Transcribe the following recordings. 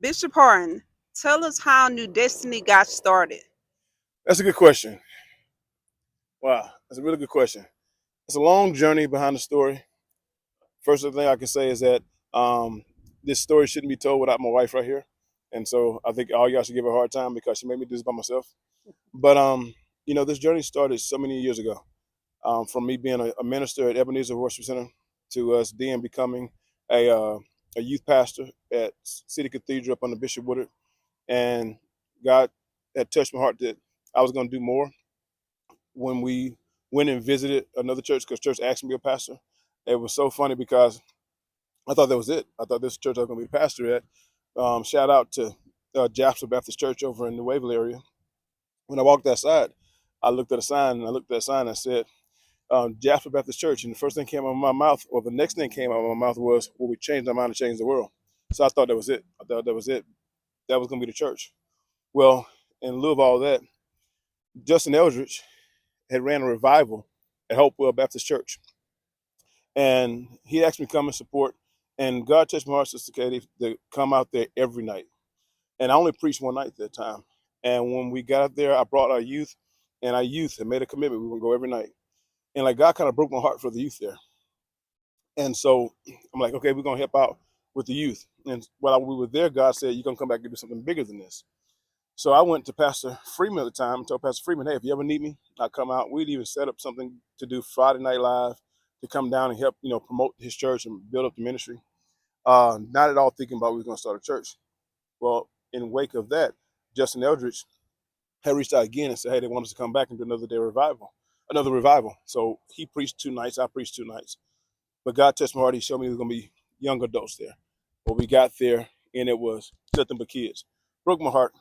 Bishop Harden, tell us how New Destiny got started. That's a good question. Wow, that's a really good question. It's a long journey behind the story. First thing I can say is that um, this story shouldn't be told without my wife right here, and so I think all y'all should give her a hard time because she made me do this by myself. But this journey started so many years ago. From me being a minister at Ebenezer Worship Center to us then becoming a uh, a youth pastor at City Cathedral up under Bishop Woodard, and God had touched my heart that I was going to do more. When we went and visited another church, because church asked me to be a pastor, it was so funny because I thought that was it. I thought this church I was going to be the pastor at. Shout out to Jasper Baptist Church over in the Waverly area. When I walked outside, I looked at a sign and I looked at that sign and I said, Jasper Baptist Church. And the first thing came out of my mouth, or the next thing came out of my mouth was, well, we changed our mind and changed the world. So I thought that was it. I thought that was it. That was going to be the church. Well, in lieu of all that, Justin Eldridge had ran a revival at Hopewell Baptist Church. And he asked me to come and support. And God touched my heart, Sister Katie, to come out there every night. And I only preached one night at that time. And when we got out there, I brought our youth, and our youth had made a commitment. We were going to go every night. And like God kind of broke my heart for the youth there. And so I'm like, okay, we're going to help out with the youth. And while we were there, God said, you're going to come back and do something bigger than this. So I went to Pastor Freeman at the time and told Pastor Freeman, hey, if you ever need me, I'll come out. We'd even set up something to do Friday Night Live to come down and help, promote his church and build up the ministry. Not at all thinking about we were going to start a church. Well, in wake of that, Justin Eldridge had reached out again and said, hey, they want us to come back and do another revival. So he preached 2 nights, I preached 2 nights. But God touched my heart. He showed me there was going to be young adults there. Well, we got there, and it was nothing but kids. Broke my heart.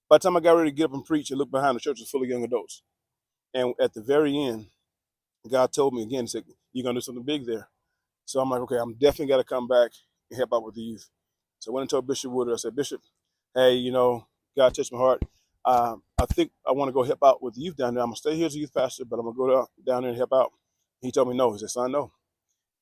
By the time I got ready to get up and preach and look behind, the church was full of young adults. And at the very end, God told me again, he said, you're going to do something big there. So I'm like, okay, I'm definitely got to come back and help out with the youth. So I went and told Bishop Woodard, I said, Bishop, hey, God touched my heart. I think I want to go help out with the youth down there. I'm going to stay here as a youth pastor, but I'm going to go down there and help out. He told me no. He said, son, no.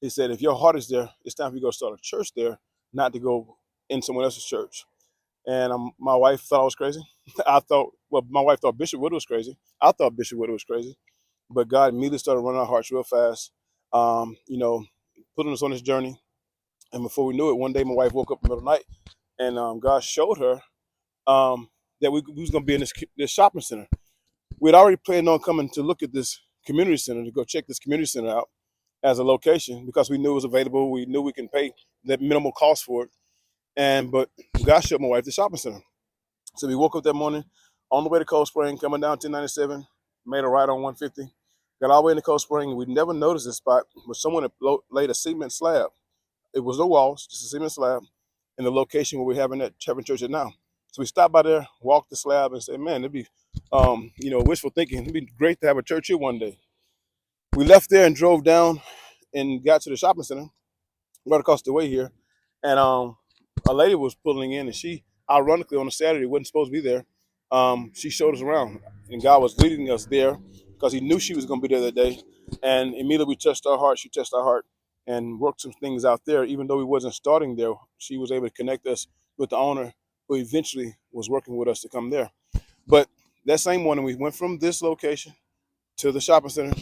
He said, if your heart is there, it's time for you to go start a church there, not to go in someone else's church. And my wife thought I was crazy. My wife thought Bishop Wood was crazy. I thought Bishop Wood was crazy. But God immediately started running our hearts real fast, putting us on this journey. And before we knew it, one day my wife woke up in the middle of the night, and God showed her that we was going to be in this shopping center. We had already planned on coming to look at this community center, to go check this community center out as a location because we knew it was available. We knew we can pay that minimal cost for it. But God showed my wife the shopping center. So we woke up that morning on the way to Cold Spring, coming down 1097, made a right on 150, got all the way into Cold Spring. We never noticed this spot, but someone had laid a cement slab. It was no walls, just a cement slab in the location where we're having that church at now. So we stopped by there, walked the slab, and said, man, it'd be, wishful thinking. It'd be great to have a church here one day. We left there and drove down and got to the shopping center right across the way here. And a lady was pulling in, and she, ironically, on a Saturday, wasn't supposed to be there. She showed us around, and God was leading us there because He knew she was going to be there that day. And immediately we touched our heart. She touched our heart and worked some things out there. Even though we wasn't starting there, she was able to connect us with the owner, who eventually was working with us to come there. But that same morning, we went from this location to the shopping center,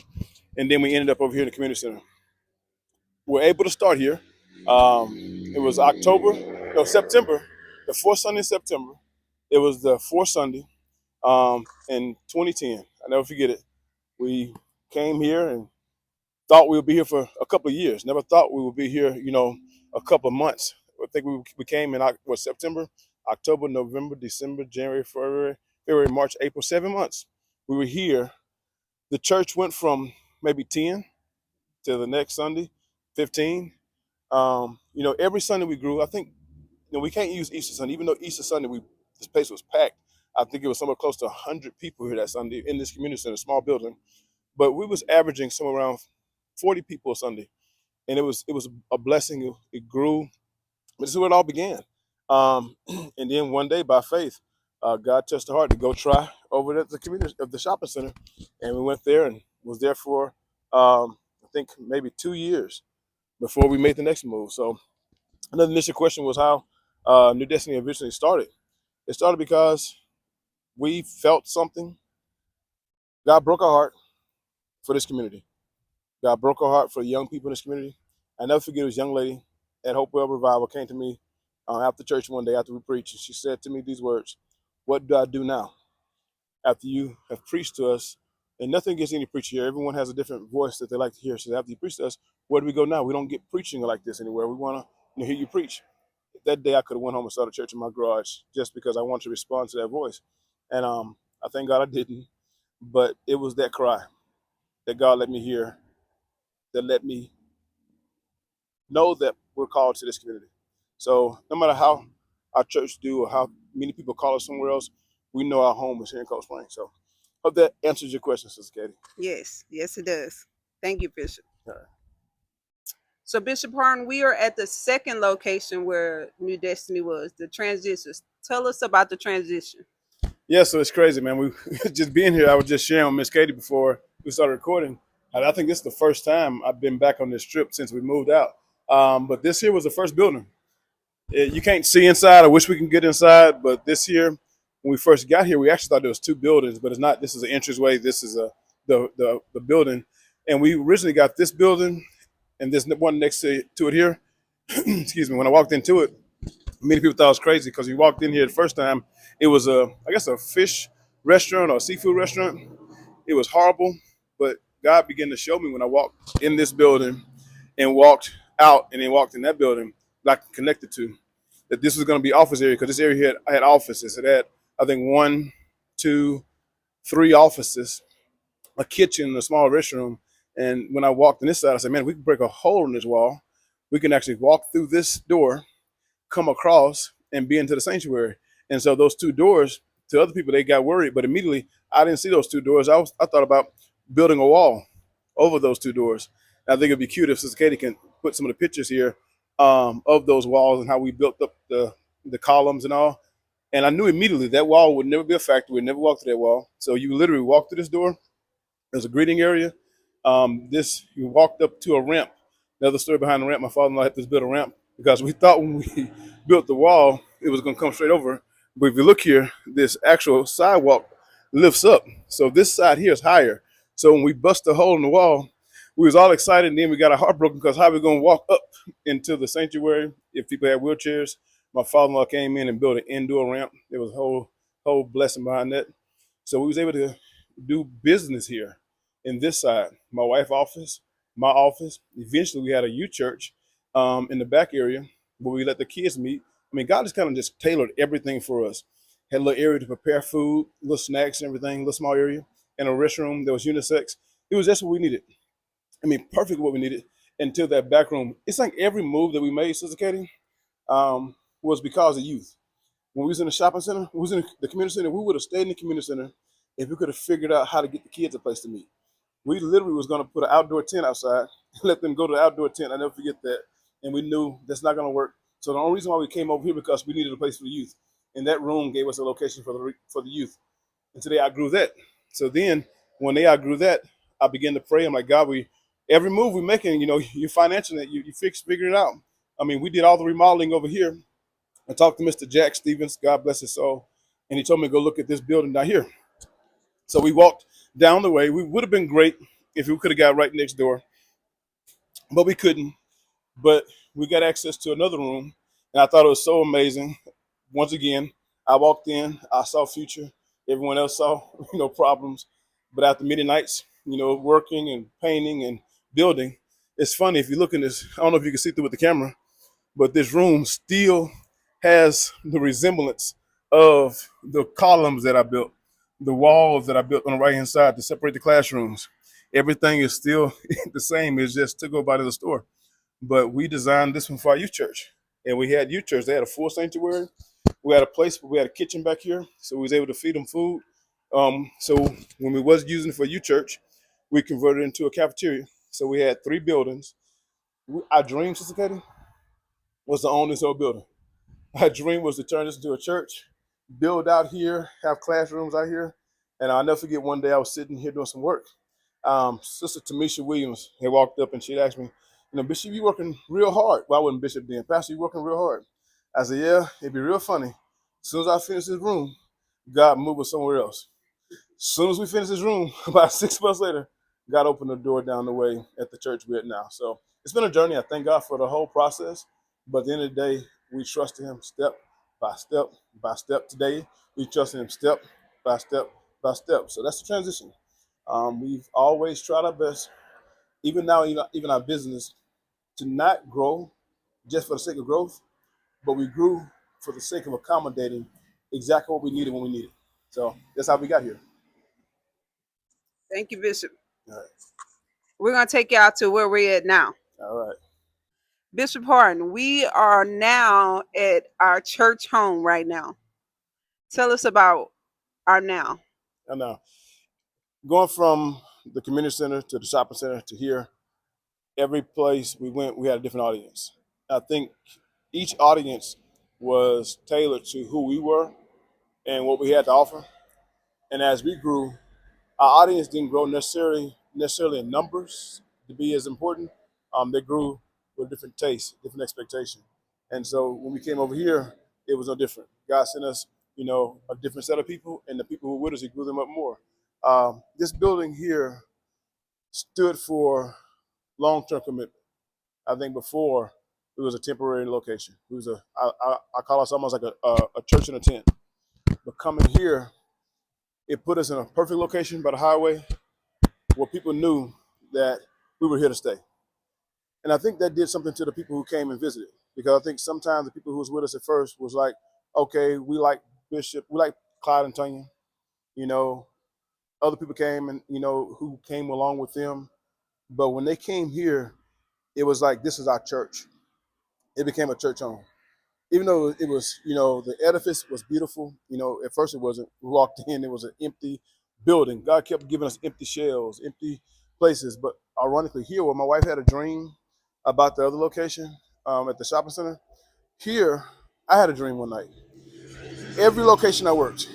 and then we ended up over here in the community center. We're able to start here. It was September, the fourth Sunday in September. It was the fourth Sunday in 2010. I never forget it. We came here and thought we would be here for a couple of years. Never thought we would be here, a couple of months. I think we came in September, October, November, December, January, February, March, April, 7 months. We were here. The church went from maybe 10 to the next Sunday, 15. Every Sunday we grew. I think, we can't use Easter Sunday, even though Easter Sunday this place was packed. I think it was somewhere close to 100 people here that Sunday in this community center, small building. But we was averaging somewhere around 40 people a Sunday, and it was a blessing. It grew. But this is where it all began. And then one day, by faith, God touched the heart to go try over at the community of the shopping center, and we went there and was there for I think maybe 2 years before we made the next move. So another initial question was how New Destiny originally started. It started because we felt something. God broke our heart for this community. God broke our heart for the young people in this community. I never forget this young lady at Hopewell Revival came to me after church one day after we preached, and she said to me these words: "What do I do now after you have preached to us?" And nothing against any preacher here. Everyone has a different voice that they like to hear. So after you preach to us, where do we go now? We don't get preaching like this anywhere. We want to hear you preach. That day I could have went home and started church in my garage just because I wanted to respond to that voice. And I thank God I didn't. But it was that cry that God let me hear, that let me know that we're called to this community. So no matter how our church do or how many people call us somewhere else, we know our home is here in Cold Springs. So hope that answers your question, Sister Katie. Yes, yes, it does. Thank you, Bishop. All right. So, Bishop Harden, we are at the second location where New Destiny was, the transitions. Tell us about the transition. Yeah, so it's crazy, man. We just being here. I was just sharing with Miss Katie before we started recording. And I think this is the first time I've been back on this trip since we moved out. But this here was the first building. You can't see inside. I wish we can get inside, but this year, when we first got here, we actually thought there was two buildings, but it's not. This is an entranceway. This is the building, and we originally got this building and this one next to it here. Excuse me. When I walked into it, many people thought it was crazy because we walked in here the first time. It was I guess a fish restaurant or a seafood restaurant. It was horrible, but God began to show me when I walked in this building and walked out and then walked in that building, like connected to, that this was going to be office area because this area had offices. It had, I think, one, two, three offices, a kitchen, a small restroom. And when I walked in this side, I said, man, we can break a hole in this wall. We can actually walk through this door, come across, and be into the sanctuary. And so those two doors, to other people, they got worried, but immediately I didn't see those two doors. I thought about building a wall over those two doors. And I think it'd be cute if Sister Katie can put some of the pictures here of those walls and how we built up the columns and all. And I knew immediately that wall would never be a factory. We'd never walk through that wall. So you literally walk through this door. There's a greeting area. This you walked up to a ramp. Another story behind the ramp. My father-in-law had to build a ramp because we thought when we built the wall, it was going to come straight over. But if you look here, this actual sidewalk lifts up. So this side here is higher. So when we bust a hole in the wall, we was all excited, and then we got our heart broken because how are we going to walk up into the sanctuary if people had wheelchairs? My father-in-law came in and built an indoor ramp. There was a whole blessing behind that. So we was able to do business here in this side. My wife's office, my office. Eventually, we had a youth church in the back area where we let the kids meet. I mean, God just kind of just tailored everything for us. Had a little area to prepare food, little snacks and everything, little small area, and a restroom that was unisex. It was just what we needed. I mean, perfect what we needed until that back room. It's like every move that we made, Sister Katie, was because of youth. When we was in the shopping center, we was in the community center, we would have stayed in the community center if we could have figured out how to get the kids a place to meet. We literally was going to put an outdoor tent outside and let them go to the outdoor tent. I never forget that. And we knew that's not going to work. So the only reason why we came over here because we needed a place for the youth. And that room gave us a location for the youth. And so they outgrew that. So then when they outgrew that, I began to pray. I'm like, God, every move we're making, you're financially it. You figuring it out. I mean, we did all the remodeling over here. I talked to Mr. Jack Stevens, God bless his soul, and he told me to go look at this building down here. So we walked down the way. We would have been great if we could have got right next door, but we couldn't. But we got access to another room, and I thought it was so amazing. Once again, I walked in, I saw future. Everyone else saw, problems. But after many nights, working and painting and building, it's funny if you look in this. I don't know if you can see through with the camera, but this room still has the resemblance of the columns that I built, the walls that I built on the right hand side to separate the classrooms. Everything is still the same. It's just to go by to the store. But we designed this one for our youth church. And we had youth church. They had a full sanctuary. We had a place, we had a kitchen back here. So we was able to feed them food. So when we was using it for youth church, we converted it into a cafeteria. So we had 3 buildings. Our dream, Sister Katie, was to own this whole building. My dream was to turn this into a church, build out here, have classrooms out here. And I'll never forget one day I was sitting here doing some work. Sister Tamisha Williams had walked up and she'd asked me, Bishop, you working real hard. Well, I wasn't Bishop then. Pastor, you working real hard. I said, yeah, it'd be real funny. As soon as I finish this room, God move us somewhere else. As soon as we finish this room, about 6 months later, God opened the door down the way at the church we're at now. So it's been a journey. I thank God for the whole process. But at the end of the day, we trust Him step by step by step. Today, we trust Him step by step by step. So that's the transition. We've always tried our best, even now, even our business, to not grow just for the sake of growth, but we grew for the sake of accommodating exactly what we needed when we needed. So that's how we got here. Thank you, Bishop. All right. We're going to take y'all to where we're at now. All right. Bishop Harden, we are now at our church home right now. Tell us about our now. And going from the community center to the shopping center to here, every place we went, we had a different audience. I think each audience was tailored to who we were and what we had to offer. And as we grew, our audience didn't grow necessarily in numbers to be as important. They grew with different tastes, different expectation. And so when we came over here, it was no different. God sent us, a different set of people, and the people who were with us, He grew them up more. This building here stood for long-term commitment. I think before it was a temporary location. It was I call us almost like a church in a tent. But coming here, it put us in a perfect location by the highway where people knew that we were here to stay. And I think that did something to the people who came and visited. Because I think sometimes the people who was with us at first was like, okay, we like Bishop, we like Clyde and Tanya, you know. Other people came and, who came along with them. But when they came here, it was like, this is our church. It became a church home. Even though it was, the edifice was beautiful, at first it wasn't. We walked in, it was an empty building. God kept giving us empty shells, empty places. But ironically, here, where my wife had a dream about the other location at the shopping center, here, I had a dream one night. Every location I worked,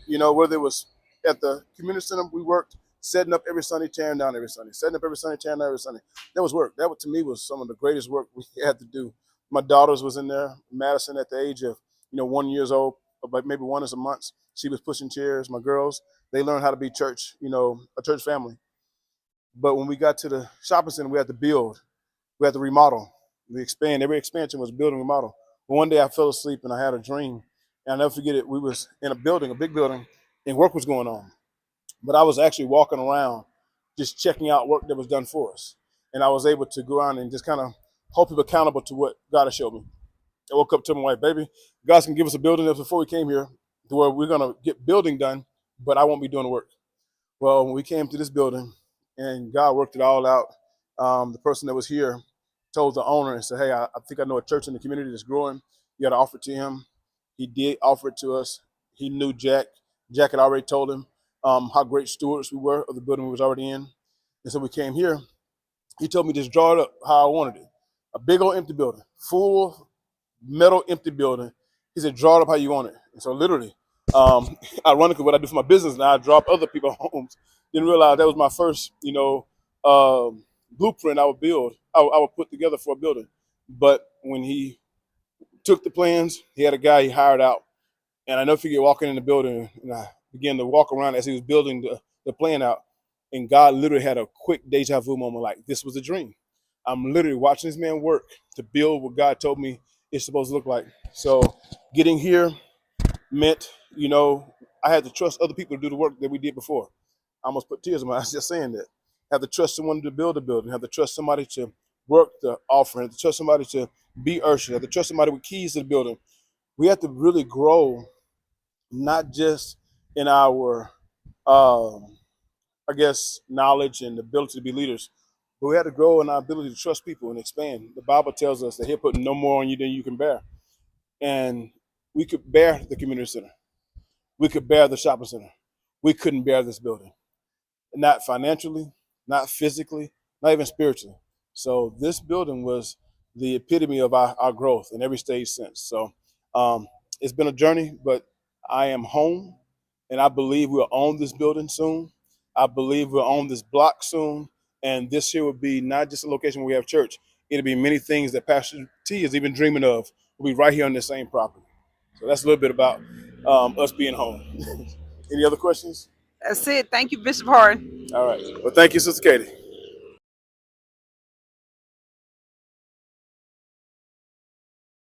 whether it was at the community center, we worked setting up every Sunday, tearing down every Sunday, setting up every Sunday, tearing down every Sunday. That was work. That, to me, was some of the greatest work we had to do. My daughters was in there. Madison, at the age of 1 years old, but maybe one is a month, she was pushing chairs. My girls, they learned how to be church, a church family. But when we got to the shopping center, we had to build, we had to remodel, we expand. Every expansion was build and remodel. But one day I fell asleep and I had a dream, and I'll never forget it. We was in a building, a big building, and work was going on. But I was actually walking around just checking out work that was done for us. And I was able to go on and just kind of hold people accountable to what God has showed me. I woke up to my wife, baby, God's going to give us a building that's before we came here to where we're going to get building done, but I won't be doing the work. Well, when we came to this building and God worked it all out, the person that was here told the owner and said, hey, I think I know a church in the community that's growing. You got to offer it to him. He did offer it to us. He knew Jack. Jack had already told him how great stewards we were of the building we was already in. And so we came here. He told me just draw it up how I wanted it. A big old empty building, full metal empty building. He said, draw it up how you want it. And so literally, ironically, what I do for my business now, I drop other people's homes. Didn't realize that was my first, blueprint I would build, I would put together for a building. But when he took the plans, he had a guy he hired out. And I never forget walking in the building, and I began to walk around as he was building the plan out. And God literally had a quick deja vu moment like, this was a dream. I'm literally watching this man work to build what God told me it's supposed to look like. So getting here meant, I had to trust other people to do the work that we did before. I almost put tears in my eyes just saying that. I have to trust someone to build a building. I have to trust somebody to work the offering. I have to trust somebody to be usher. I have to trust somebody with keys to the building. We have to really grow, not just in our, knowledge and ability to be leaders, but we had to grow in our ability to trust people and expand. The Bible tells us that He'll put no more on you than you can bear. And we could bear the community center. We could bear the shopping center. We couldn't bear this building. Not financially, not physically, not even spiritually. So this building was the epitome of our growth in every stage since. So um, it's been a journey, but I am home, and I believe we'll own this building soon. I believe we'll own this block soon, and this here will be not just a location where we have church. It'll be many things that Pastor T is even dreaming of will be right here on this same property. So that's a little bit about us being home. Any other questions? That's it. Thank you, Bishop Harden. All right. Well, thank you, Sister Katie.